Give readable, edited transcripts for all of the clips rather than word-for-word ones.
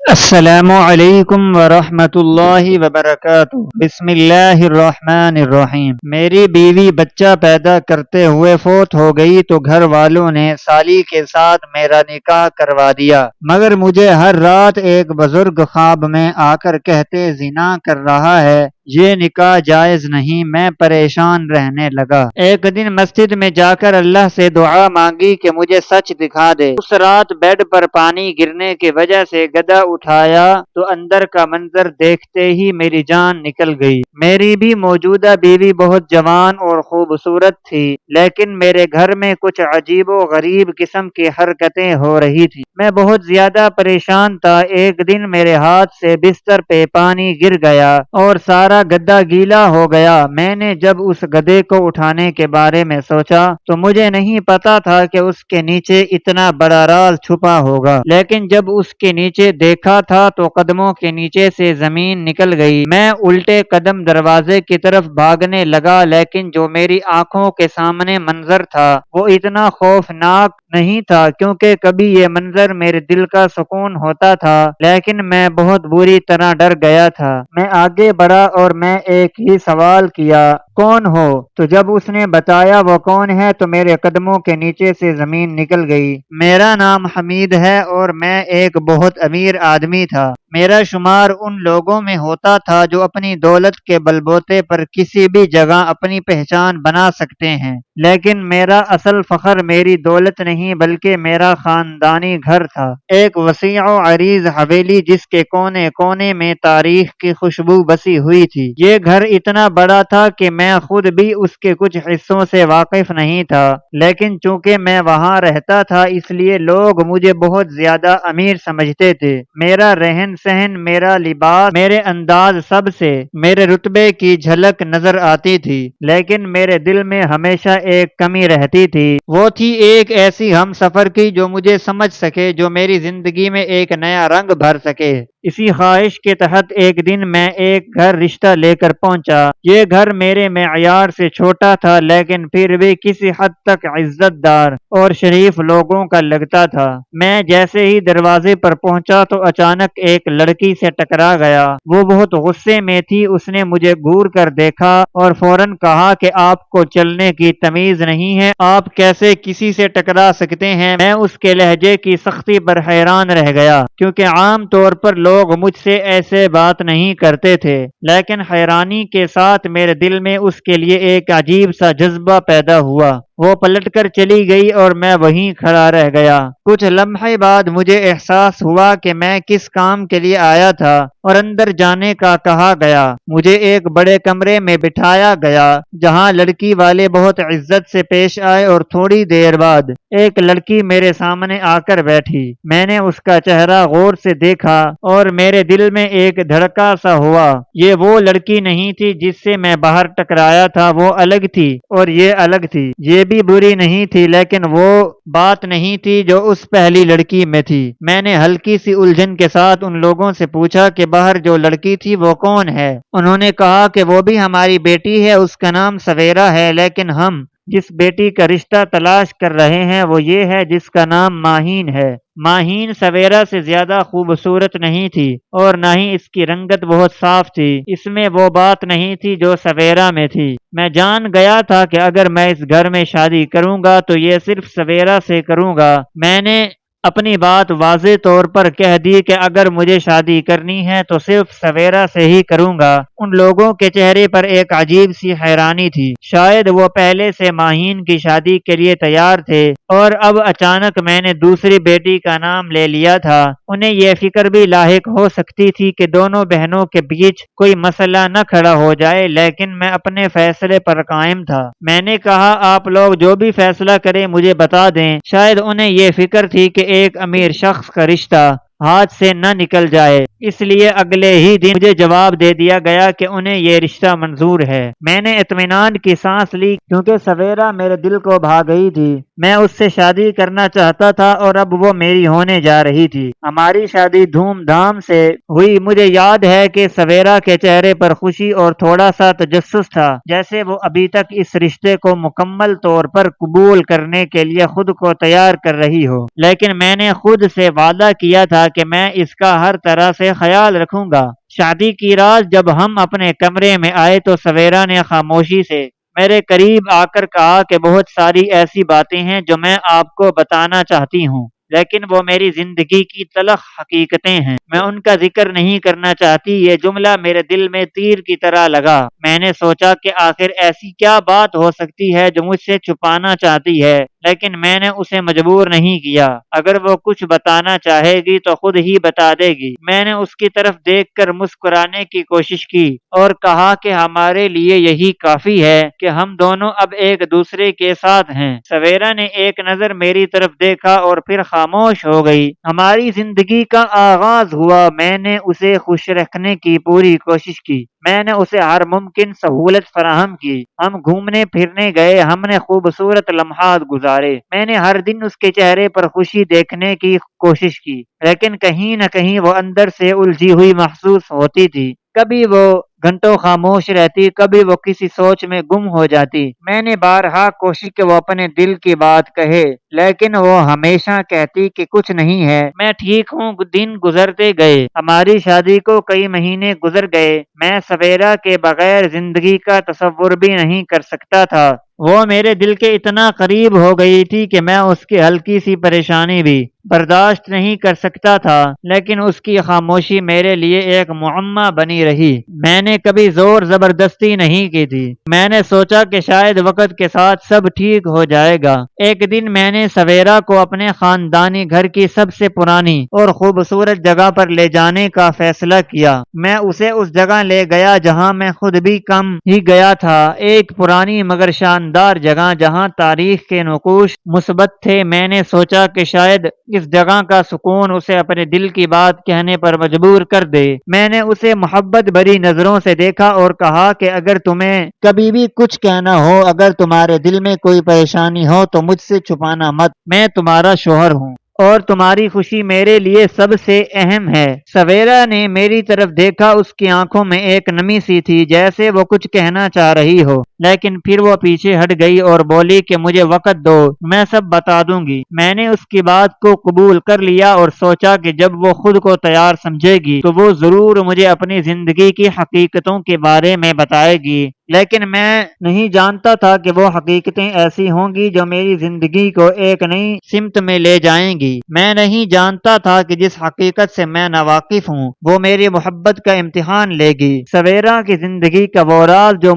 السلام علیکم ورحمۃ اللہ وبرکاتہ۔ بسم اللہ الرحمن الرحیم۔ میری بیوی بچہ پیدا کرتے ہوئے فوت ہو گئی تو گھر والوں نے سالی کے ساتھ میرا نکاح کروا دیا، مگر مجھے ہر رات ایک بزرگ خواب میں آ کر کہتے زنا کر رہا ہے، یہ نکاح جائز نہیں۔ میں پریشان رہنے لگا۔ ایک دن مسجد میں جا کر اللہ سے دعا مانگی کہ مجھے سچ دکھا دے۔ اس رات بیڈ پر پانی گرنے کی وجہ سے گدا اٹھایا تو اندر کا منظر دیکھتے ہی میری جان نکل گئی۔ میری بھی موجودہ بیوی بہت جوان اور خوبصورت تھی، لیکن میرے گھر میں کچھ عجیب و غریب قسم کی حرکتیں ہو رہی تھی۔ میں بہت زیادہ پریشان تھا۔ ایک دن میرے ہاتھ سے بستر پہ پانی گر گیا اور سارا گدا گیلا ہو گیا۔ میں نے جب اس گدے کو اٹھانے کے بارے میں سوچا تو مجھے نہیں پتا تھا کہ اس کے نیچے اتنا بڑا راز چھپا ہوگا، لیکن جب اس کے نیچے دیکھا تھا تو قدموں کے نیچے سے زمین نکل گئی۔ میں الٹے قدم دروازے کی طرف بھاگنے لگا، لیکن جو میری آنکھوں کے سامنے منظر تھا وہ اتنا خوفناک نہیں تھا، کیونکہ کبھی یہ منظر میرے دل کا سکون ہوتا تھا، لیکن میں بہت بری طرح ڈر گیا تھا۔ میں آگے بڑھا اور میں ایک ہی سوال کیا، کون ہو؟ تو جب اس نے بتایا وہ کون ہے تو میرے قدموں کے نیچے سے زمین نکل گئی۔ میرا نام حمید ہے اور میں ایک بہت امیر آدمی تھا۔ میرا شمار ان لوگوں میں ہوتا تھا جو اپنی دولت کے بلبوتے پر کسی بھی جگہ اپنی پہچان بنا سکتے ہیں، لیکن میرا اصل فخر میری دولت نہیں بلکہ میرا خاندانی گھر تھا۔ ایک وسیع و عریض حویلی جس کے کونے کونے میں تاریخ کی خوشبو بسی ہوئی تھی۔ یہ گھر اتنا بڑا تھا کہ میں خود بھی اس کے کچھ حصوں سے واقف نہیں تھا، لیکن چونکہ میں وہاں رہتا تھا اس لیے لوگ مجھے بہت زیادہ امیر سمجھتے تھے۔ میرا رہن سہن، میرا لباس، میرے انداز، سب سے میرے رتبے کی جھلک نظر آتی تھی، لیکن میرے دل میں ہمیشہ ایک کمی رہتی تھی۔ وہ تھی ایک ایسی ہم سفر کی جو مجھے سمجھ سکے، جو میری زندگی میں ایک نیا رنگ بھر سکے۔ اسی خواہش کے تحت ایک دن میں ایک گھر رشتہ لے کر پہنچا۔ یہ گھر میرے معیار سے چھوٹا تھا، لیکن پھر بھی کسی حد تک عزت دار اور شریف لوگوں کا لگتا تھا۔ میں جیسے ہی دروازے پر پہنچا تو اچانک ایک لڑکی سے ٹکرا گیا۔ وہ بہت غصے میں تھی۔ اس نے مجھے گھور کر دیکھا اور فوراً کہا کہ آپ کو چلنے کی تمیز نہیں ہے، آپ کیسے کسی سے ٹکرا سکتے ہیں؟ میں اس کے لہجے کی سختی پر حیران رہ گیا، کیونکہ عام طور پر لوگ مجھ سے ایسے بات نہیں کرتے تھے، لیکن حیرانی کے ساتھ میرے دل میں اس کے لیے ایک عجیب سا جذبہ پیدا ہوا۔ وہ پلٹ کر چلی گئی اور میں وہیں کھڑا رہ گیا۔ کچھ لمحے بعد مجھے احساس ہوا کہ میں کس کام کے لیے آیا تھا اور اندر جانے کا کہا گیا۔ مجھے ایک بڑے کمرے میں بٹھایا گیا جہاں لڑکی والے بہت عزت سے پیش آئے اور تھوڑی دیر بعد ایک لڑکی میرے سامنے آ کر بیٹھی۔ میں نے اس کا چہرہ غور سے دیکھا اور میرے دل میں ایک دھڑکا سا ہوا۔ یہ وہ لڑکی نہیں تھی جس سے میں باہر ٹکرایا تھا، وہ الگ تھی اور یہ الگ تھی۔ یہ بھی بری نہیں تھی، لیکن وہ بات نہیں تھی جو اس پہلی لڑکی میں تھی۔ میں نے ہلکی سی الجھن کے ساتھ ان لوگوں سے پوچھا کہ باہر جو لڑکی تھی وہ کون ہے؟ انہوں نے کہا کہ وہ بھی ہماری بیٹی ہے، اس کا نام سویرا ہے، لیکن ہم جس بیٹی کا رشتہ تلاش کر رہے ہیں وہ یہ ہے جس کا نام ماہین ہے۔ ماہین سویرا سے زیادہ خوبصورت نہیں تھی اور نہ ہی اس کی رنگت بہت صاف تھی۔ اس میں وہ بات نہیں تھی جو سویرا میں تھی۔ میں جان گیا تھا کہ اگر میں اس گھر میں شادی کروں گا تو یہ صرف سویرا سے کروں گا۔ میں نے اپنی بات واضح طور پر کہہ دی کہ اگر مجھے شادی کرنی ہے تو صرف سویرا سے ہی کروں گا۔ ان لوگوں کے چہرے پر ایک عجیب سی حیرانی تھی، شاید وہ پہلے سے ماہین کی شادی کے لیے تیار تھے اور اب اچانک میں نے دوسری بیٹی کا نام لے لیا تھا۔ انہیں یہ فکر بھی لاحق ہو سکتی تھی کہ دونوں بہنوں کے بیچ کوئی مسئلہ نہ کھڑا ہو جائے، لیکن میں اپنے فیصلے پر قائم تھا۔ میں نے کہا آپ لوگ جو بھی فیصلہ کریں مجھے بتا دیں۔ شاید انہیں یہ فکر تھی کہ ایک امیر شخص کا رشتہ ہاتھ سے نہ نکل جائے، اس لیے اگلے ہی دن مجھے جواب دے دیا گیا کہ انہیں یہ رشتہ منظور ہے۔ میں نے اطمینان کی سانس لی کیونکہ سویرا میرے دل کو بھا گئی تھی۔ میں اس سے شادی کرنا چاہتا تھا اور اب وہ میری ہونے جا رہی تھی۔ ہماری شادی دھوم دھام سے ہوئی۔ مجھے یاد ہے کہ سویرا کے چہرے پر خوشی اور تھوڑا سا تجسس تھا، جیسے وہ ابھی تک اس رشتے کو مکمل طور پر قبول کرنے کے لیے خود کو تیار کر رہی ہو، لیکن میں نے خود سے وعدہ کیا تھا کہ میں اس کا ہر طرح سے خیال رکھوں گا۔ شادی کی رات جب ہم اپنے کمرے میں آئے تو سویرا نے خاموشی سے میرے قریب آ کر کہا کہ بہت ساری ایسی باتیں ہیں جو میں آپ کو بتانا چاہتی ہوں، لیکن وہ میری زندگی کی تلخ حقیقتیں ہیں، میں ان کا ذکر نہیں کرنا چاہتی۔ یہ جملہ میرے دل میں تیر کی طرح لگا۔ میں نے سوچا کہ آخر ایسی کیا بات ہو سکتی ہے جو مجھ سے چھپانا چاہتی ہے، لیکن میں نے اسے مجبور نہیں کیا۔ اگر وہ کچھ بتانا چاہے گی تو خود ہی بتا دے گی۔ میں نے اس کی طرف دیکھ کر مسکرانے کی کوشش کی اور کہا کہ ہمارے لیے یہی کافی ہے کہ ہم دونوں اب ایک دوسرے کے ساتھ ہیں۔ سویرا نے ایک نظر میری طرف دیکھا اور پھر خاموش ہو گئی۔ ہماری زندگی کا آغاز ہوا۔ میں نے اسے خوش رکھنے کی پوری کوشش کی۔ میں نے اسے ہر ممکن سہولت فراہم کی۔ ہم گھومنے پھرنے گئے، ہم نے خوبصورت لمحات گزارے۔ میں نے ہر دن اس کے چہرے پر خوشی دیکھنے کی کوشش کی، لیکن کہیں نہ کہیں وہ اندر سے الجھی ہوئی محسوس ہوتی تھی۔ کبھی وہ گھنٹوں خاموش رہتی، کبھی وہ کسی سوچ میں گم ہو جاتی۔ میں نے بارہا کوشش کہ وہ اپنے دل کی بات کہے، لیکن وہ ہمیشہ کہتی کہ کچھ نہیں ہے، میں ٹھیک ہوں۔ دن گزرتے گئے، ہماری شادی کو کئی مہینے گزر گئے۔ میں سویرا کے بغیر زندگی کا تصور بھی نہیں کر سکتا تھا۔ وہ میرے دل کے اتنا قریب ہو گئی تھی کہ میں اس کی ہلکی سی پریشانی بھی برداشت نہیں کر سکتا تھا، لیکن اس کی خاموشی میرے لیے ایک معمہ بنی رہی۔ میں نے کبھی زور زبردستی نہیں کی تھی۔ میں نے سوچا کہ شاید وقت کے ساتھ سب ٹھیک ہو جائے گا۔ ایک دن میں نے سویرا کو اپنے خاندانی گھر کی سب سے پرانی اور خوبصورت جگہ پر لے جانے کا فیصلہ کیا۔ میں اسے اس جگہ لے گیا جہاں میں خود بھی کم ہی گیا تھا، ایک پرانی مگر شاندار جگہ جہاں تاریخ کے نقوش مثبت تھے۔ میں نے سوچا کہ شاید اس جگہ کا سکون اسے اپنے دل کی بات کہنے پر مجبور کر دے۔ میں نے اسے محبت بھری نظروں سے دیکھا اور کہا کہ اگر تمہیں کبھی بھی کچھ کہنا ہو، اگر تمہارے دل میں کوئی پریشانی ہو تو مجھ سے چھپانا مت۔ میں تمہارا شوہر ہوں اور تمہاری خوشی میرے لیے سب سے اہم ہے۔ سویرا نے میری طرف دیکھا، اس کی آنکھوں میں ایک نمی سی تھی، جیسے وہ کچھ کہنا چاہ رہی ہو، لیکن پھر وہ پیچھے ہٹ گئی اور بولی کہ مجھے وقت دو، میں سب بتا دوں گی۔ میں نے اس کی بات کو قبول کر لیا اور سوچا کہ جب وہ خود کو تیار سمجھے گی تو وہ ضرور مجھے اپنی زندگی کی حقیقتوں کے بارے میں بتائے گی، لیکن میں نہیں جانتا تھا کہ وہ حقیقتیں ایسی ہوں گی جو میری زندگی کو ایک نئی سمت میں لے جائیں گی۔ میں نہیں جانتا تھا کہ جس حقیقت سے میں ناواقف ہوں وہ میری محبت کا امتحان لے گی۔ سویرا کی زندگی کا وہ راز جو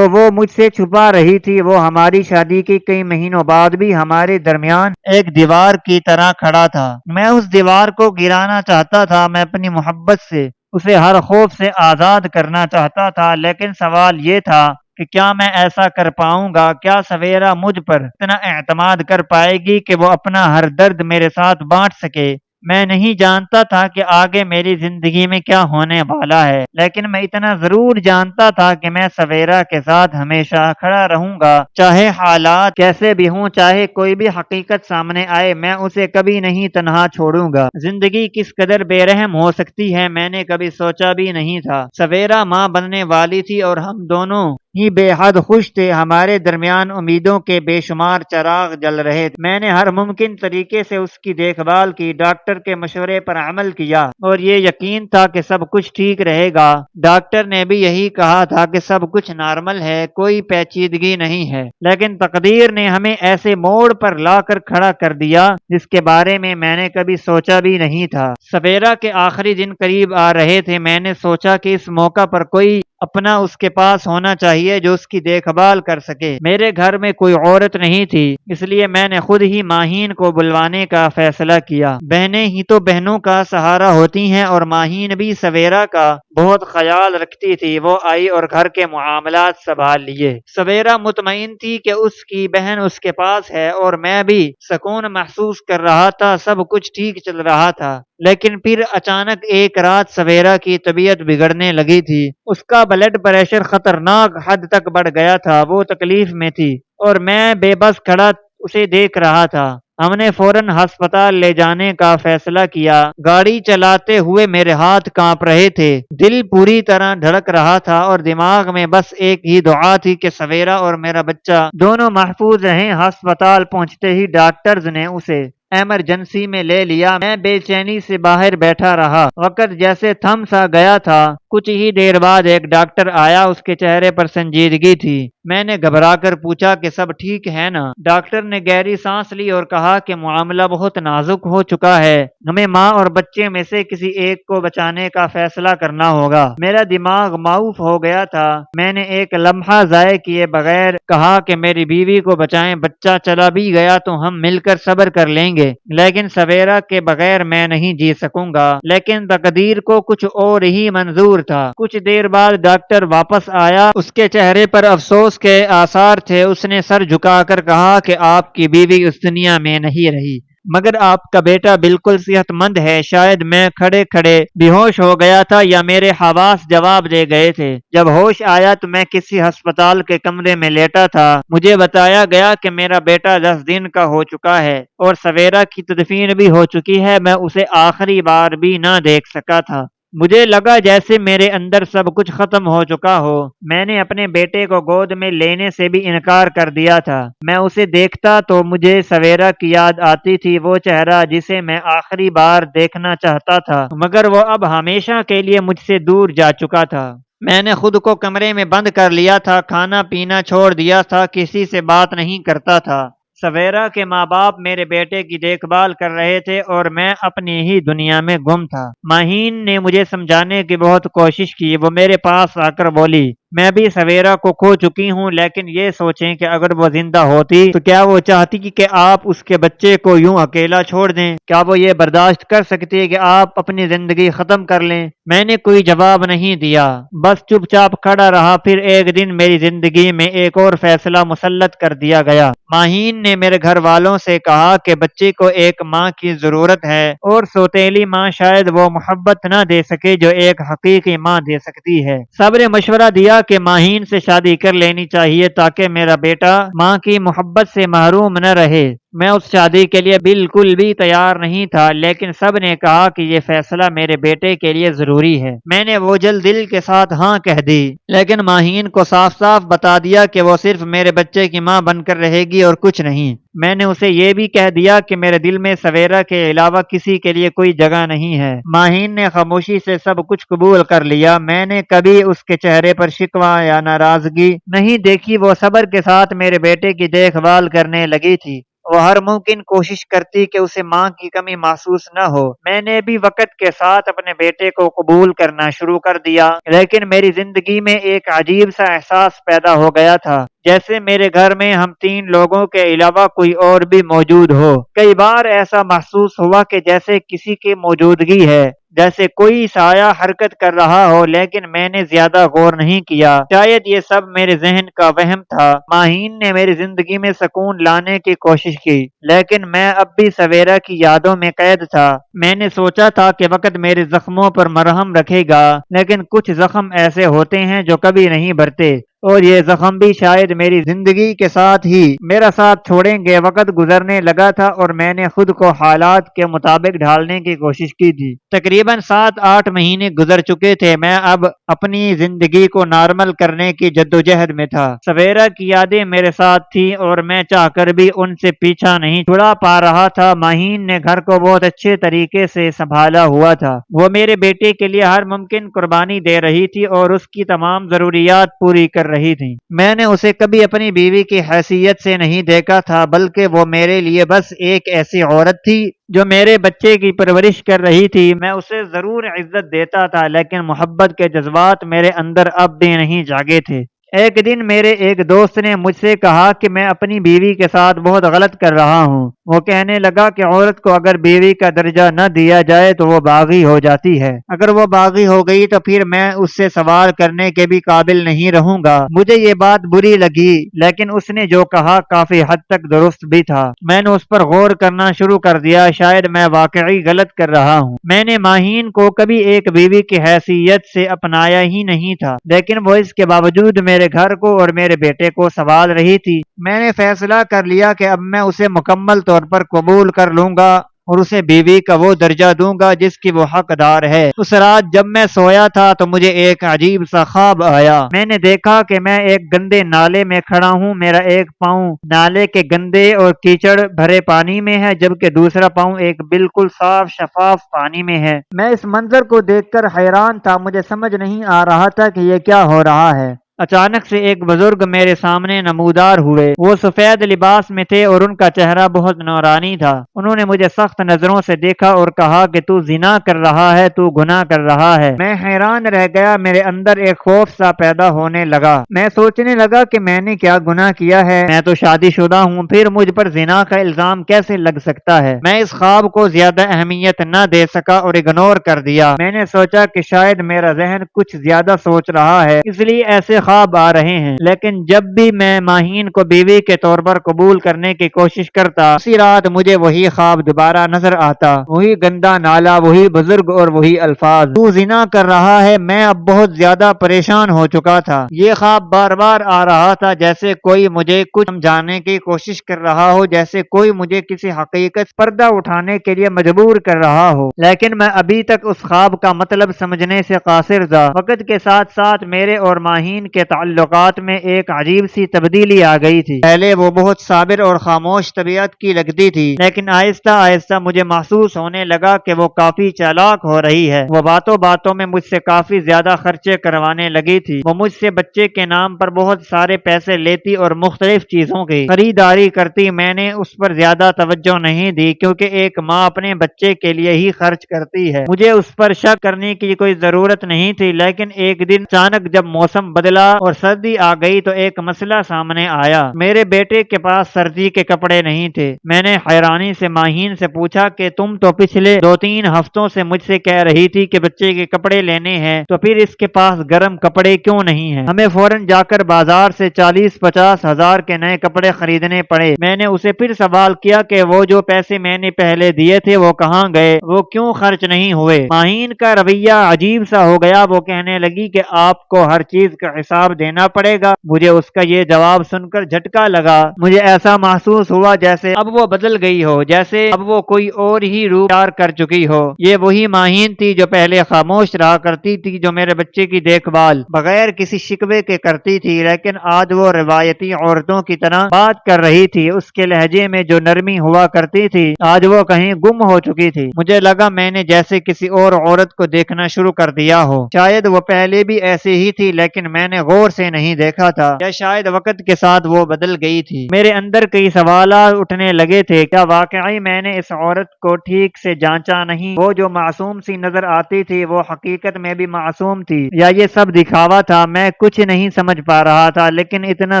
وہ مجھ سے چھپا رہی تھی، وہ ہماری شادی کے کئی مہینوں بعد بھی ہمارے درمیان ایک دیوار کی طرح کھڑا تھا۔ میں اس دیوار کو گرانا چاہتا تھا، میں اپنی محبت سے اسے ہر خوف سے آزاد کرنا چاہتا تھا، لیکن سوال یہ تھا کہ کیا میں ایسا کر پاؤں گا؟ کیا سویرا مجھ پر اتنا اعتماد کر پائے گی کہ وہ اپنا ہر درد میرے ساتھ بانٹ سکے؟ میں نہیں جانتا تھا کہ آگے میری زندگی میں کیا ہونے والا ہے، لیکن میں اتنا ضرور جانتا تھا کہ میں سویرا کے ساتھ ہمیشہ کھڑا رہوں گا، چاہے حالات کیسے بھی ہوں، چاہے کوئی بھی حقیقت سامنے آئے، میں اسے کبھی نہیں تنہا چھوڑوں گا۔ زندگی کس قدر بے رحم ہو سکتی ہے، میں نے کبھی سوچا بھی نہیں تھا۔ سویرا ماں بننے والی تھی اور ہم دونوں ہی بے حد خوش تھے۔ ہمارے درمیان امیدوں کے بے شمار چراغ جل رہے تھے۔ میں نے ہر ممکن طریقے سے اس کی دیکھ بھال کی، ڈاکٹر کے مشورے پر عمل کیا اور یہ یقین تھا کہ سب کچھ ٹھیک رہے گا۔ ڈاکٹر نے بھی یہی کہا تھا کہ سب کچھ نارمل ہے، کوئی پیچیدگی نہیں ہے، لیکن تقدیر نے ہمیں ایسے موڑ پر لا کر کھڑا کر دیا جس کے بارے میں نے کبھی سوچا بھی نہیں تھا۔ سویرا کے آخری دن قریب آ رہے تھے۔ میں نے سوچا کہ اس موقع پر کوئی اپنا اس کے پاس ہونا چاہیے جو اس کی دیکھ بھال کر سکے۔ میرے گھر میں کوئی عورت نہیں تھی، اس لیے میں نے خود ہی ماہین کو بلوانے کا فیصلہ کیا۔ بہنیں ہی تو بہنوں کا سہارا ہوتی ہیں اور ماہین بھی سویرا کا بہت خیال رکھتی تھی۔ وہ آئی اور گھر کے معاملات سنبھال لیے۔ سویرا مطمئن تھی کہ اس کی بہن اس کے پاس ہے اور میں بھی سکون محسوس کر رہا تھا، سب کچھ ٹھیک چل رہا تھا۔ لیکن پھر اچانک ایک رات سویرا کی طبیعت بگڑنے لگی تھی۔ اس کا بلڈ پریشر خطرناک حد تک بڑھ گیا تھا، وہ تکلیف میں تھی اور میں بے بس کھڑا اسے دیکھ رہا تھا۔ ہم نے فوراً ہسپتال لے جانے کا فیصلہ کیا۔ گاڑی چلاتے ہوئے میرے ہاتھ کانپ رہے تھے، دل پوری طرح دھڑک رہا تھا اور دماغ میں بس ایک ہی دعا تھی کہ سویرا اور میرا بچہ دونوں محفوظ رہیں۔ ہسپتال پہنچتے ہی ڈاکٹرز نے اسے ایمرجنسی میں لے لیا۔ میں بے چینی سے باہر بیٹھا رہا، وقت جیسے تھم سا گیا تھا۔ کچھ ہی دیر بعد ایک ڈاکٹر آیا، اس کے چہرے پر سنجیدگی تھی۔ میں نے گھبرا کر پوچھا کہ سب ٹھیک ہے نا؟ ڈاکٹر نے گہری سانس لی اور کہا کہ معاملہ بہت نازک ہو چکا ہے، ہمیں ماں اور بچے میں سے کسی ایک کو بچانے کا فیصلہ کرنا ہوگا۔ میرا دماغ معاف ہو گیا تھا۔ میں نے ایک لمحہ ضائع کیے بغیر کہا کہ میری بیوی کو بچائیں، بچہ چلا بھی گیا تو ہم مل کر صبر کر لیں گے، لیکن سویرا کے بغیر میں نہیں جی سکوں گا۔ لیکن تقدیر کو کچھ اور ہی منظور تھا۔ کچھ دیر بعد ڈاکٹر واپس آیا، اس کے چہرے پر افسوس کے آثار تھے۔ اس نے سر جھکا کر کہا کہ آپ کی بیوی اس دنیا میں نہیں رہی، مگر آپ کا بیٹا بالکل صحت مند ہے۔ شاید میں کھڑے کھڑے بے ہوش ہو گیا تھا یا میرے حواس جواب دے گئے تھے۔ جب ہوش آیا تو میں کسی ہسپتال کے کمرے میں لیٹا تھا۔ مجھے بتایا گیا کہ میرا بیٹا 10 دن کا ہو چکا ہے اور سویرا کی تدفین بھی ہو چکی ہے۔ میں اسے آخری بار بھی نہ دیکھ سکا تھا۔ مجھے لگا جیسے میرے اندر سب کچھ ختم ہو چکا ہو۔ میں نے اپنے بیٹے کو گود میں لینے سے بھی انکار کر دیا تھا۔ میں اسے دیکھتا تو مجھے سویرا کی یاد آتی تھی، وہ چہرہ جسے میں آخری بار دیکھنا چاہتا تھا، مگر وہ اب ہمیشہ کے لیے مجھ سے دور جا چکا تھا۔ میں نے خود کو کمرے میں بند کر لیا تھا، کھانا پینا چھوڑ دیا تھا، کسی سے بات نہیں کرتا تھا۔ سویرا کے ماں باپ میرے بیٹے کی دیکھ بھال کر رہے تھے اور میں اپنی ہی دنیا میں گم تھا۔ ماہین نے مجھے سمجھانے کی بہت کوشش کی۔ وہ میرے پاس آ کر بولی، میں بھی سویرا کو کھو چکی ہوں، لیکن یہ سوچیں کہ اگر وہ زندہ ہوتی تو کیا وہ چاہتی کہ آپ اس کے بچے کو یوں اکیلا چھوڑ دیں؟ کیا وہ یہ برداشت کر سکتی کہ آپ اپنی زندگی ختم کر لیں؟ میں نے کوئی جواب نہیں دیا، بس چپ چاپ کھڑا رہا۔ پھر ایک دن میری زندگی میں ایک اور فیصلہ مسلط کر دیا گیا۔ ماہین نے میرے گھر والوں سے کہا کہ بچے کو ایک ماں کی ضرورت ہے اور سوتیلی ماں شاید وہ محبت نہ دے سکے جو ایک حقیقی ماں دے سکتی ہے۔ سب نے مشورہ دیا کہ ماہین سے شادی کر لینی چاہیے تاکہ میرا بیٹا ماں کی محبت سے محروم نہ رہے۔ میں اس شادی کے لیے بالکل بھی تیار نہیں تھا، لیکن سب نے کہا کہ یہ فیصلہ میرے بیٹے کے لیے ضروری ہے۔ میں نے بوجھل دل کے ساتھ ہاں کہہ دی، لیکن ماہین کو صاف صاف بتا دیا کہ وہ صرف میرے بچے کی ماں بن کر رہے گی اور کچھ نہیں۔ میں نے اسے یہ بھی کہہ دیا کہ میرے دل میں سویرا کے علاوہ کسی کے لیے کوئی جگہ نہیں ہے۔ ماہین نے خاموشی سے سب کچھ قبول کر لیا۔ میں نے کبھی اس کے چہرے پر شکوہ یا ناراضگی نہیں دیکھی۔ وہ صبر کے ساتھ میرے بیٹے کی دیکھ بھال کرنے لگی تھی۔ وہ ہر ممکن کوشش کرتی کہ اسے ماں کی کمی محسوس نہ ہو۔ میں نے بھی وقت کے ساتھ اپنے بیٹے کو قبول کرنا شروع کر دیا، لیکن میری زندگی میں ایک عجیب سا احساس پیدا ہو گیا تھا، جیسے میرے گھر میں ہم 3 لوگوں کے علاوہ کوئی اور بھی موجود ہو۔ کئی بار ایسا محسوس ہوا کہ جیسے کسی کی موجودگی ہے، جیسے کوئی سایہ حرکت کر رہا ہو، لیکن میں نے زیادہ غور نہیں کیا۔ شاید یہ سب میرے ذہن کا وہم تھا۔ ماہین نے میری زندگی میں سکون لانے کی کوشش کی، لیکن میں اب بھی سویرا کی یادوں میں قید تھا۔ میں نے سوچا تھا کہ وقت میرے زخموں پر مرہم رکھے گا، لیکن کچھ زخم ایسے ہوتے ہیں جو کبھی نہیں بھرتے، اور یہ زخم بھی شاید میری زندگی کے ساتھ ہی میرا ساتھ چھوڑیں گے۔ وقت گزرنے لگا تھا اور میں نے خود کو حالات کے مطابق ڈھالنے کی کوشش کی تھی۔ تقریباً 7-8 مہینے گزر چکے تھے۔ میں اب اپنی زندگی کو نارمل کرنے کی جدوجہد میں تھا۔ سویرا کی یادیں میرے ساتھ تھیں اور میں چاہ کر بھی ان سے پیچھا نہیں چھڑا پا رہا تھا۔ ماہین نے گھر کو بہت اچھے طریقے سے سنبھالا ہوا تھا۔ وہ میرے بیٹے کے لیے ہر ممکن قربانی دے رہی تھی اور اس کی تمام ضروریات پوری کر رہی تھی۔ میں نے اسے کبھی اپنی بیوی کی حیثیت سے نہیں دیکھا تھا، بلکہ وہ میرے لیے بس ایک ایسی عورت تھی جو میرے بچے کی پرورش کر رہی تھی۔ میں اسے ضرور عزت دیتا تھا، لیکن محبت کے جذبات میرے اندر اب بھی نہیں جاگے تھے۔ ایک دن میرے ایک دوست نے مجھ سے کہا کہ میں اپنی بیوی کے ساتھ بہت غلط کر رہا ہوں۔ وہ کہنے لگا کہ عورت کو اگر بیوی کا درجہ نہ دیا جائے تو وہ باغی ہو جاتی ہے۔ اگر وہ باغی ہو گئی تو پھر میں اس سے سوال کرنے کے بھی قابل نہیں رہوں گا۔ مجھے یہ بات بری لگی، لیکن اس نے جو کہا کافی حد تک درست بھی تھا۔ میں نے اس پر غور کرنا شروع کر دیا، شاید میں واقعی غلط کر رہا ہوں۔ میں نے ماہین کو کبھی ایک بیوی کی حیثیت سے اپنایا ہی نہیں تھا، لیکن وہ اس کے باوجود میرے گھر کو اور میرے بیٹے کو سنبھال رہی تھی۔ میں نے فیصلہ کر لیا کہ اب میں اسے مکمل طور پر قبول کر لوں گا اور اسے بیوی کا وہ درجہ دوں گا جس کی وہ حقدار ہے۔ اس رات جب میں سویا تھا تو مجھے ایک عجیب سا خواب آیا۔ میں نے دیکھا کہ میں ایک گندے نالے میں کھڑا ہوں، میرا ایک پاؤں نالے کے گندے اور کیچڑ بھرے پانی میں ہے جبکہ دوسرا پاؤں ایک بالکل صاف شفاف پانی میں ہے۔ میں اس منظر کو دیکھ کر حیران تھا، مجھے سمجھ نہیں آ رہا تھا کہ یہ کیا ہو رہا ہے۔ اچانک سے ایک بزرگ میرے سامنے نمودار ہوئے۔ وہ سفید لباس میں تھے اور ان کا چہرہ بہت نورانی تھا۔ انہوں نے مجھے سخت نظروں سے دیکھا اور کہا کہ تو زنا کر رہا ہے، تو گناہ کر رہا ہے۔ میں حیران رہ گیا، میرے اندر ایک خوف سا پیدا ہونے لگا۔ میں سوچنے لگا کہ میں نے کیا گناہ کیا ہے، میں تو شادی شدہ ہوں، پھر مجھ پر زنا کا الزام کیسے لگ سکتا ہے۔ میں اس خواب کو زیادہ اہمیت نہ دے سکا اور اگنور کر دیا۔ میں نے سوچا کہ شاید میرا ذہن کچھ زیادہ سوچ رہا ہے، اس لیے ایسے خواب آ رہے ہیں۔ لیکن جب بھی میں ماہین کو بیوی کے طور پر قبول کرنے کی کوشش کرتا، اسی رات مجھے وہی خواب دوبارہ نظر آتا، وہی گندا نالا، وہی بزرگ اور وہی الفاظ، تو زنا کر رہا ہے۔ میں اب بہت زیادہ پریشان ہو چکا تھا۔ یہ خواب بار بار آ رہا تھا، جیسے کوئی مجھے کچھ سمجھانے کی کوشش کر رہا ہو، جیسے کوئی مجھے کسی حقیقت پردہ اٹھانے کے لیے مجبور کر رہا ہو۔ لیکن میں ابھی تک اس خواب کا مطلب سمجھنے سے قاصر تھا۔ وقت کے ساتھ ساتھ میرے اور ماہین کے تعلقات میں ایک عجیب سی تبدیلی آ گئی تھی۔ پہلے وہ بہت صابر اور خاموش طبیعت کی لگتی تھی، لیکن آہستہ آہستہ مجھے محسوس ہونے لگا کہ وہ کافی چالاک ہو رہی ہے۔ وہ باتوں باتوں میں مجھ سے کافی زیادہ خرچے کروانے لگی تھی۔ وہ مجھ سے بچے کے نام پر بہت سارے پیسے لیتی اور مختلف چیزوں کی خریداری کرتی۔ میں نے اس پر زیادہ توجہ نہیں دی کیونکہ ایک ماں اپنے بچے کے لیے ہی خرچ کرتی ہے۔ مجھے اس پر شک کرنے کی کوئی ضرورت نہیں تھی، لیکن ایک دن اچانک جب موسم بدلا اور سردی آ گئی تو ایک مسئلہ سامنے آیا۔ میرے بیٹے کے پاس سردی کے کپڑے نہیں تھے۔ میں نے حیرانی سے ماہین سے پوچھا کہ تم تو پچھلے 2-3 ہفتوں سے مجھ سے کہہ رہی تھی کہ بچے کے کپڑے لینے ہیں، تو پھر اس کے پاس گرم کپڑے کیوں نہیں ہیں؟ ہمیں فوراً جا کر بازار سے 40-50 ہزار کے نئے کپڑے خریدنے پڑے۔ میں نے اسے پھر سوال کیا کہ وہ جو پیسے میں نے پہلے دیے تھے وہ کہاں گئے، وہ کیوں خرچ نہیں ہوئے؟ ماہین کا رویہ عجیب سا ہو گیا۔ وہ کہنے لگی کہ آپ کو ہر چیز کا حساب دینا پڑے گا۔ مجھے اس کا یہ جواب سن کر جھٹکا لگا۔ مجھے ایسا محسوس ہوا جیسے اب وہ بدل گئی ہو، جیسے اب وہ کوئی اور ہی روپ اختیار کر چکی ہو۔ یہ وہی ماہین تھی جو پہلے خاموش رہا کرتی تھی، جو میرے بچے کی دیکھ بھال بغیر کسی شکوے کے کرتی تھی، لیکن آج وہ روایتی عورتوں کی طرح بات کر رہی تھی۔ اس کے لہجے میں جو نرمی ہوا کرتی تھی آج وہ کہیں گم ہو چکی تھی۔ مجھے لگا میں نے جیسے کسی اور عورت کو دیکھنا شروع کر دیا ہو۔ شاید وہ پہلے بھی ایسی ہی تھی لیکن میں نے غور سے نہیں دیکھا تھا، یا شاید وقت کے ساتھ وہ بدل گئی تھی۔ میرے اندر کئی سوالات اٹھنے لگے تھے۔ کیا واقعی میں نے اس عورت کو ٹھیک سے جانچا نہیں؟ وہ جو معصوم سی نظر آتی تھی وہ حقیقت میں بھی معصوم تھی، یا یہ سب دکھاوا تھا؟ میں کچھ نہیں سمجھ پا رہا تھا، لیکن اتنا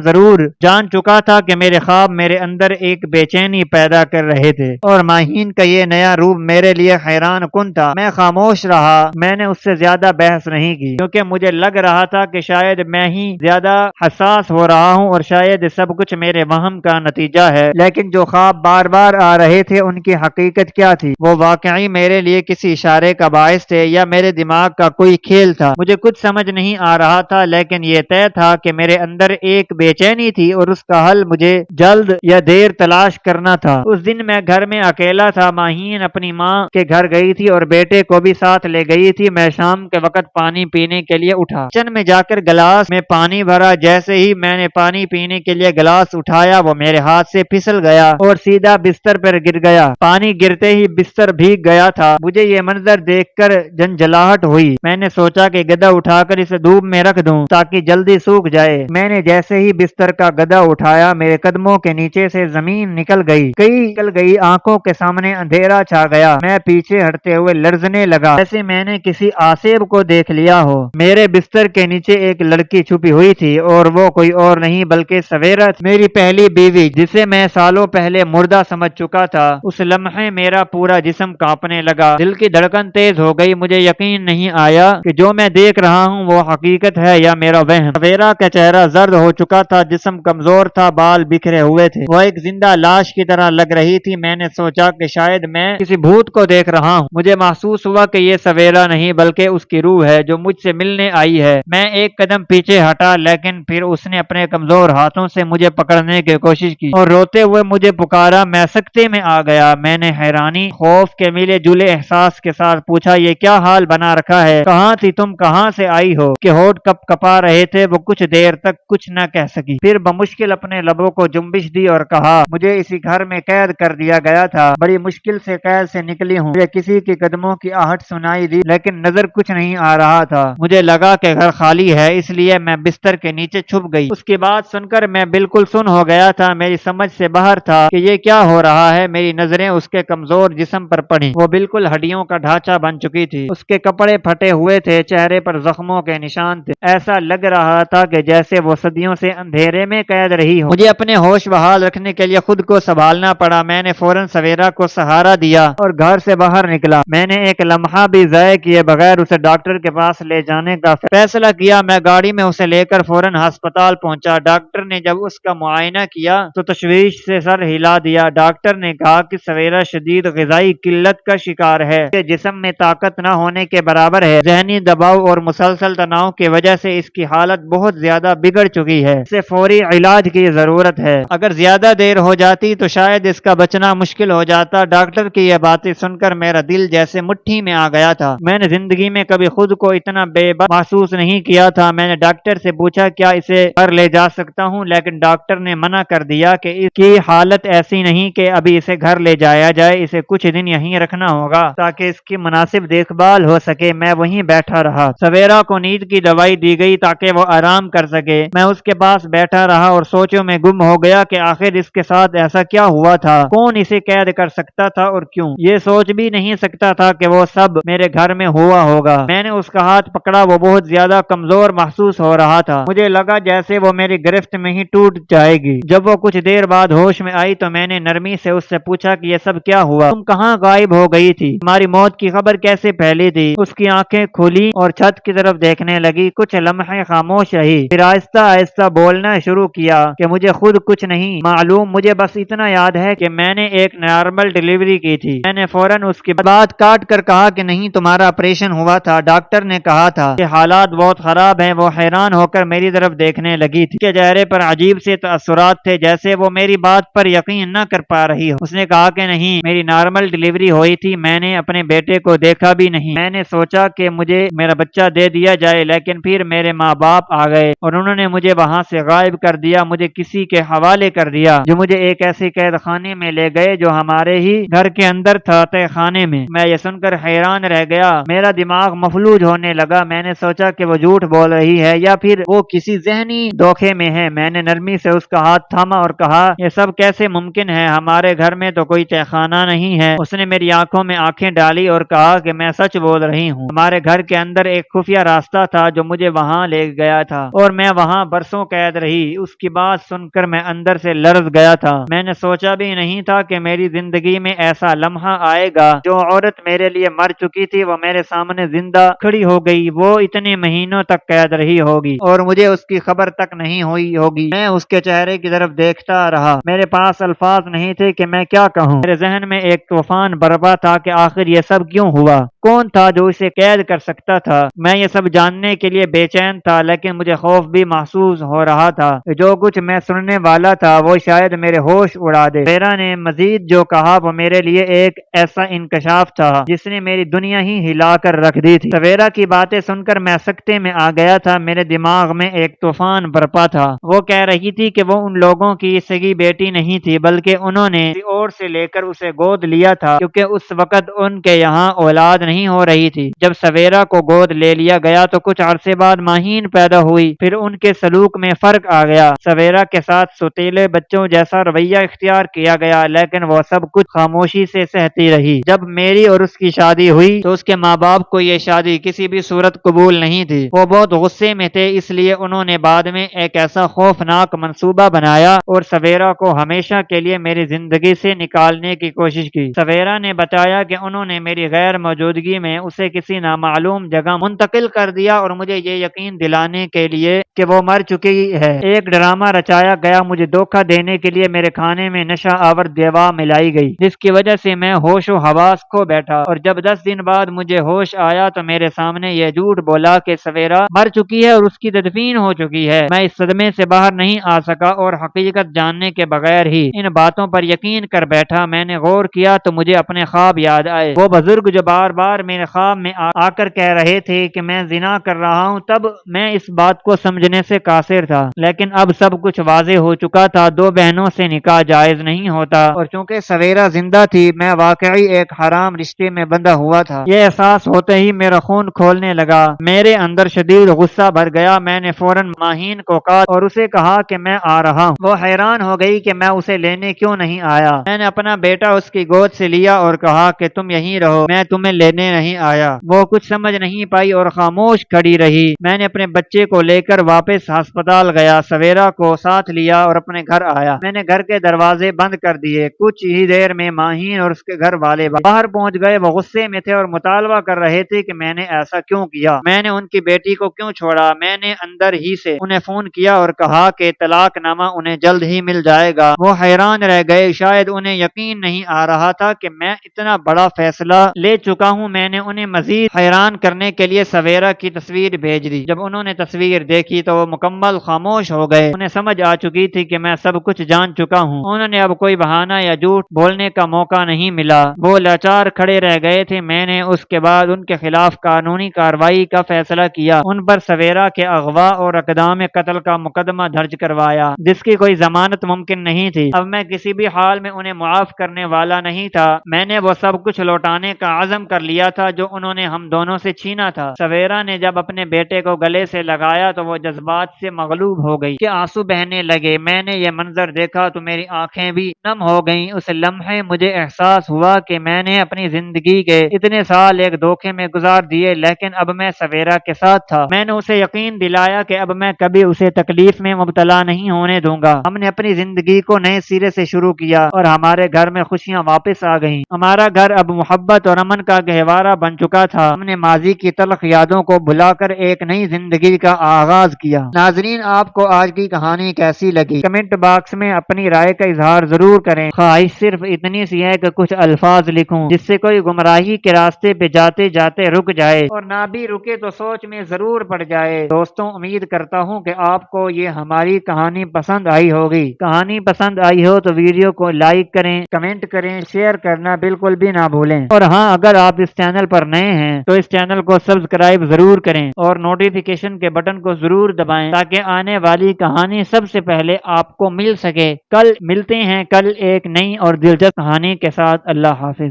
ضرور جان چکا تھا کہ میرے خواب میرے اندر ایک بے چینی پیدا کر رہے تھے، اور ماہین کا یہ نیا روپ میرے لیے حیران کن تھا۔ میں خاموش رہا، میں نے اس سے زیادہ بحث نہیں کی، کیونکہ مجھے لگ رہا تھا کہ شاید میں ہی زیادہ حساس ہو رہا ہوں اور شاید سب کچھ میرے وہم کا نتیجہ ہے۔ لیکن جو خواب بار بار آ رہے تھے ان کی حقیقت کیا تھی؟ وہ واقعی میرے لیے کسی اشارے کا باعث تھے یا میرے دماغ کا کوئی کھیل تھا؟ مجھے کچھ سمجھ نہیں آ رہا تھا، لیکن یہ طے تھا کہ میرے اندر ایک بے چینی تھی اور اس کا حل مجھے جلد یا دیر تلاش کرنا تھا۔ اس دن میں گھر میں اکیلا تھا۔ ماہین اپنی ماں کے گھر گئی تھی اور بیٹے کو بھی ساتھ لے گئی تھی۔ میں شام کے وقت پانی پینے کے لیے اٹھا، کچن میں جا کر گلاس میں پانی بھرا۔ جیسے ہی میں نے پانی پینے کے لیے گلاس اٹھایا وہ میرے ہاتھ سے پھسل گیا اور سیدھا بستر پر گر گیا۔ پانی گرتے ہی بستر بھیگ گیا تھا۔ مجھے یہ منظر دیکھ کر جھنجھلاہٹ ہوئی۔ میں نے سوچا کہ گدا اٹھا کر اسے دھوپ میں رکھ دوں تاکہ جلدی سوکھ جائے۔ میں نے جیسے ہی بستر کا گدا اٹھایا میرے قدموں کے نیچے سے زمین نکل گئی، آنکھوں کے سامنے اندھیرا چھا گیا۔ میں پیچھے ہٹتے ہوئے لرزنے لگا جیسے میں نے کسی آسیب کو دیکھ لیا ہو۔ میرے بستر کے نیچے ایک لڑکی چھپی ہوئی تھی اور وہ کوئی اور نہیں بلکہ سویرا تھی، میری پہلی بیوی جسے میں سالوں پہلے مردہ سمجھ چکا تھا۔ اس لمحے میرا پورا جسم کانپنے لگا، دل کی دھڑکن تیز ہو گئی۔ مجھے یقین نہیں آیا کہ جو میں دیکھ رہا ہوں وہ حقیقت ہے یا میرا وہم۔ سویرا کا چہرہ زرد ہو چکا تھا، جسم کمزور تھا، بال بکھرے ہوئے تھے، وہ ایک زندہ لاش کی طرح لگ رہی تھی۔ میں نے سوچا کہ شاید میں کسی بھوت کو دیکھ رہا ہوں۔ مجھے محسوس ہوا کہ یہ سویرا نہیں بلکہ اس کی روح ہے جو مجھ سے ملنے آئی ہے۔ میں ایک قدم پیچھے ہٹا، لیکن پھر اس نے اپنے کمزور ہاتھوں سے مجھے پکڑنے کی کوشش کی اور روتے ہوئے مجھے پکارا۔ میں سکتے میں آ گیا۔ میں نے حیرانی، خوف کے ملے جلے احساس کے ساتھ پوچھا، یہ کیا حال بنا رکھا ہے؟ کہاں تھی تم؟ کہاں سے آئی ہو؟ کہ ہونٹ کپ کپا رہے تھے۔ وہ کچھ دیر تک کچھ نہ کہہ سکی، پھر بمشکل اپنے لبوں کو جنبش دی اور کہا، مجھے اسی گھر میں قید کر دیا گیا تھا، بڑی مشکل سے قید سے نکلی ہوں۔ مجھے کسی کے قدموں کی آہٹ سنائی دی، لیکن نظر کچھ نہیں آ رہا تھا۔ مجھے لگا کہ گھر خالی ہے، اس لیے میں بستر کے نیچے چھپ گئی۔ اس کی بات سن کر میں بالکل سن ہو گیا تھا، میری سمجھ سے باہر تھا کہ یہ کیا ہو رہا ہے۔ میری نظریں اس کے کمزور جسم پر پڑیں، وہ بالکل ہڈیوں کا ڈھانچہ بن چکی تھی، اس کے کپڑے پھٹے ہوئے تھے، چہرے پر زخموں کے نشان تھے، ایسا لگ رہا تھا کہ جیسے وہ صدیوں سے اندھیرے میں قید رہی ہو۔ مجھے اپنے ہوش بحال رکھنے کے لیے خود کو سنبھالنا پڑا۔ میں نے فوراً سویرا کو سہارا دیا اور گھر سے باہر نکلا۔ میں نے ایک لمحہ بھی ضائع کیے بغیر اسے ڈاکٹر کے پاس لے جانے کا فیصلہ کیا۔ میں گاڑی میں اسے لے کر فوراً ہسپتال پہنچا۔ ڈاکٹر نے جب اس کا معائنہ کیا تو تشویش سے سر ہلا دیا۔ ڈاکٹر نے کہا کہ سویرا شدید غذائی قلت کا شکار ہے، اس کے جسم میں طاقت نہ ہونے کے برابر ہے، ذہنی دباؤ اور مسلسل تناؤ کی وجہ سے اس کی حالت بہت زیادہ بگڑ چکی ہے، اسے فوری علاج کی ضرورت ہے، اگر زیادہ دیر ہو جاتی تو شاید اس کا بچنا مشکل ہو جاتا۔ ڈاکٹر کی یہ باتیں سن کر میرا دل جیسے مٹھی میں آ گیا تھا۔ میں نے زندگی میں کبھی خود کو اتنا بے بس محسوس نہیں کیا تھا۔ میں نے ڈاکٹر سے پوچھا کیا اسے گھر لے جا سکتا ہوں، لیکن ڈاکٹر نے منع کر دیا کہ اس کی حالت ایسی نہیں کہ ابھی اسے گھر لے جایا جائے، اسے کچھ دن یہیں رکھنا ہوگا تاکہ اس کی مناسب دیکھ بھال ہو سکے۔ میں وہیں بیٹھا رہا۔ سویرا کو نیند کی دوائی دی گئی تاکہ وہ آرام کر سکے۔ میں اس کے پاس بیٹھا رہا اور سوچوں میں گم ہو گیا کہ آخر اس کے ساتھ ایسا کیا ہوا تھا، کون اسے قید کر سکتا تھا اور کیوں؟ یہ سوچ بھی نہیں سکتا تھا کہ وہ سب میرے گھر میں ہوا ہوگا۔ میں نے اس کا ہاتھ پکڑا، وہ بہت زیادہ کمزور محسوس ہو رہا تھا، مجھے لگا جیسے وہ میری گرفت میں ہی ٹوٹ جائے گی۔ جب وہ کچھ دیر بعد ہوش میں آئی تو میں نے نرمی سے اس سے پوچھا کہ یہ سب کیا ہوا، تم کہاں غائب ہو گئی تھی، تمہاری موت کی خبر کیسے پھیلی تھی؟ اس کی آنکھیں کھلی اور چھت کی طرف دیکھنے لگی، کچھ لمحے خاموش رہی، پھر آہستہ آہستہ بولنا شروع کیا کہ مجھے خود کچھ نہیں معلوم، مجھے بس اتنا یاد ہے کہ میں نے ایک نارمل ڈیلیوری کی تھی۔ میں نے فوراً اس کی بات کاٹ کر کہا کہ نہیں، تمہارا آپریشن ہوا تھا، ڈاکٹر نے کہا تھا کہ حالات بہت خراب ہیں۔ وہ حیران ہو کر میری طرف دیکھنے لگی تھی، اس کے چہرے پر عجیب سے تاثرات تھے، جیسے وہ میری بات پر یقین نہ کر پا رہی ہو۔ اس نے کہا کہ نہیں، میری نارمل ڈیلیوری ہوئی تھی، میں نے اپنے بیٹے کو دیکھا بھی نہیں، میں نے سوچا کہ مجھے میرا بچہ دے دیا جائے، لیکن پھر میرے ماں باپ آ گئے اور انہوں نے مجھے وہاں سے غائب کر دیا، مجھے کسی کے حوالے کر دیا جو مجھے ایک ایسے قید خانے میں لے گئے جو ہمارے ہی گھر کے اندر تھا، تہ خانے میں۔ میں یہ سن کر حیران رہ گیا، میرا دماغ مفلوج ہونے لگا۔ میں نے سوچا کہ وہ جھوٹ بول رہی ہے یا پھر وہ کسی ذہنی دھوکے میں ہے۔ میں نے نرمی سے اس کا ہاتھ تھاما اور کہا، یہ سب کیسے ممکن ہے، ہمارے گھر میں تو کوئی تہ خانہ نہیں ہے۔ اس نے میری آنکھوں میں آنکھیں ڈالی اور کہا کہ میں سچ بول رہی ہوں، ہمارے گھر کے اندر ایک خفیہ راستہ تھا جو مجھے وہاں لے گیا تھا اور میں وہاں برسوں قید رہی۔ اس کی بات سن کر میں اندر سے لرز گیا تھا۔ میں نے سوچا بھی نہیں تھا کہ میری زندگی میں ایسا لمحہ آئے گا، جو عورت میرے لیے مر چکی تھی وہ میرے سامنے زندہ کھڑی ہو گئی، وہ اتنے مہینوں تک قید رہی ہوگی اور مجھے اس کی خبر تک نہیں ہوئی ہوگی۔ میں اس کے چہرے کی طرف دیکھتا رہا، میرے پاس الفاظ نہیں تھے کہ میں کیا کہوں۔ میرے ذہن میں ایک طوفان برپا تھا کہ آخر یہ سب کیوں ہوا، کون تھا جو اسے قید کر سکتا تھا۔ میں یہ سب جاننے کے لیے بے چین تھا، لیکن مجھے خوف بھی محسوس ہو رہا تھا کہ جو کچھ میں سننے والا تھا وہ شاید میرے ہوش اڑا دے۔ سویرا نے مزید جو کہا وہ میرے لیے ایک ایسا انکشاف تھا جس نے میری دنیا ہی ہلا کر رکھ دی تھی۔ سویرا کی باتیں سن کر میں سکتے میں آ گیا تھا، میرے دماغ میں ایک طوفان برپا تھا۔ وہ کہہ رہی تھی کہ وہ ان لوگوں کی سگی بیٹی نہیں تھی، بلکہ انہوں نے کسی اور سے لے کر اسے گود لیا تھا، کیونکہ اس وقت ان کے یہاں اولاد نہیں ہو رہی تھی۔ جب سویرا کو گود لے لیا گیا تو کچھ عرصے بعد ماہین پیدا ہوئی، پھر ان کے سلوک میں فرق آ گیا۔ سویرا کے ساتھ سوتیلے بچوں جیسا رویہ اختیار کیا گیا، لیکن وہ سب کچھ خاموشی سے سہتی رہی۔ جب میری اور اس کی شادی ہوئی تو اس کے ماں باپ کو یہ شادی کسی بھی صورت قبول نہیں تھی۔ وہ بہت غصے میں تھے، اس لیے انہوں نے بعد میں ایک ایسا خوفناک منصوبہ بنایا اور سویرا کو ہمیشہ کے لیے میری زندگی سے نکالنے کی کوشش کی۔ سویرا نے بتایا کہ انہوں نے میری غیر موجودگی میں اسے کسی نامعلوم جگہ منتقل کر دیا اور مجھے یہ یقین دلانے کے لیے کہ وہ مر چکی ہے ایک ڈرامہ رچایا گیا، مجھے دھوکہ دینے کے لیے میرے کھانے میں نشہ آور دوا ملائی گئی، جس کی وجہ سے میں ہوش و حواس کھو بیٹھا، اور جب 10 دن بعد مجھے ہوش آیا تو میرے سامنے یہ جھوٹ بولا کہ سویرا مر چکی چکی ہے اور اس کی تدفین ہو چکی ہے۔ میں اس صدمے سے باہر نہیں آ سکا اور حقیقت جاننے کے بغیر ہی ان باتوں پر یقین کر بیٹھا۔ میں نے غور کیا تو مجھے اپنے خواب یاد آئے، وہ بزرگ جو بار بار میرے خواب میں آ کر کہہ رہے تھے کہ میں زنا کر رہا ہوں۔ تب میں اس بات کو سمجھنے سے قاصر تھا، لیکن اب سب کچھ واضح ہو چکا تھا۔ دو بہنوں سے نکاح جائز نہیں ہوتا، اور چونکہ سویرا زندہ تھی میں واقعی ایک حرام رشتے میں بندھا ہوا تھا۔ یہ احساس ہوتے ہی میرا خون کھولنے لگا، میرے اندر شدید غصہ بھر گیا۔ میں نے فوراً ماہین کو کہا اور اسے کہا کہ میں آ رہا ہوں۔ وہ حیران ہو گئی کہ میں اسے لینے کیوں نہیں آیا۔ میں نے اپنا بیٹا اس کی گود سے لیا اور کہا کہ تم یہیں رہو، میں تمہیں لینے نہیں آیا۔ وہ کچھ سمجھ نہیں پائی اور خاموش کھڑی رہی۔ میں نے اپنے بچے کو لے کر واپس ہسپتال گیا، سویرا کو ساتھ لیا اور اپنے گھر آیا۔ میں نے گھر کے دروازے بند کر دیے۔ کچھ ہی دیر میں ماہین اور اس کے گھر والے باہر پہنچ گئے۔ وہ غصے میں تھے اور مطالبہ کر رہے تھے کہ میں نے ایسا کیوں کیا، میں نے ان کی بیٹی کو کیوں چھوڑا۔ میں نے اندر ہی سے انہیں فون کیا اور کہا کہ طلاق نامہ انہیں جلد ہی مل جائے گا۔ وہ حیران رہ گئے، شاید انہیں یقین نہیں آ رہا تھا کہ میں اتنا بڑا فیصلہ لے چکا ہوں۔ میں نے انہیں مزید حیران کرنے کے لیے سویرا کی تصویر بھیج دی۔ جب انہوں نے تصویر دیکھی تو وہ مکمل خاموش ہو گئے۔ انہیں سمجھ آ چکی تھی کہ میں سب کچھ جان چکا ہوں۔ انہوں نے اب کوئی بہانہ یا جھوٹ بولنے کا موقع نہیں ملا، وہ لاچار کھڑے رہ گئے تھے۔ میں نے اس کے بعد ان کے خلاف قانونی کارروائی کا فیصلہ کیا، ان پر سویرا کے اغوا اور اقدام قتل کا مقدمہ درج کروایا جس کی کوئی ضمانت ممکن نہیں تھی۔ اب میں کسی بھی حال میں انہیں معاف کرنے والا نہیں تھا۔ میں نے وہ سب کچھ لوٹانے کا عزم کر لیا تھا جو انہوں نے ہم دونوں سے چھینا تھا۔ سویرا نے جب اپنے بیٹے کو گلے سے لگایا تو وہ جذبات سے مغلوب ہو گئی کہ آنسو بہنے لگے۔ میں نے یہ منظر دیکھا تو میری آنکھیں بھی نم ہو گئیں۔ اس لمحے مجھے احساس ہوا کہ میں نے اپنی زندگی کے اتنے سال ایک دھوکے میں گزار دیے، لیکن اب میں سویرا کے ساتھ تھا۔ میں نے اسے یقین دلایا کہ اب میں کبھی اسے تکلیف میں مبتلا نہیں ہونے دوں گا۔ ہم نے اپنی زندگی کو نئے سرے سے شروع کیا اور ہمارے گھر میں خوشیاں واپس آ گئیں۔ ہمارا گھر اب محبت اور امن کا گہوارہ بن چکا تھا۔ ہم نے ماضی کی تلخ یادوں کو بھلا کر ایک نئی زندگی کا آغاز کیا۔ ناظرین، آپ کو آج کی کہانی کیسی لگی؟ کمنٹ باکس میں اپنی رائے کا اظہار ضرور کریں۔ خواہش صرف اتنی سی ہے کہ کچھ الفاظ لکھوں جس سے کوئی گمراہی کے راستے پہ جاتے جاتے رک جائے، اور نہ بھی رکے تو سوچ میں ضرور پڑ جائے۔ دوستوں، امید کرتا ہوں کہ آپ کو یہ ہماری کہانی پسند آئی ہوگی۔ کہانی پسند آئی ہو تو ویڈیو کو لائک کریں، کمنٹ کریں، شیئر کرنا بالکل بھی نہ بھولیں۔ اور ہاں، اگر آپ اس چینل پر نئے ہیں تو اس چینل کو سبسکرائب ضرور کریں اور نوٹیفیکیشن کے بٹن کو ضرور دبائیں تاکہ آنے والی کہانی سب سے پہلے آپ کو مل سکے۔ کل ملتے ہیں ایک نئی اور دلچسپ کہانی کے ساتھ۔ اللہ حافظ۔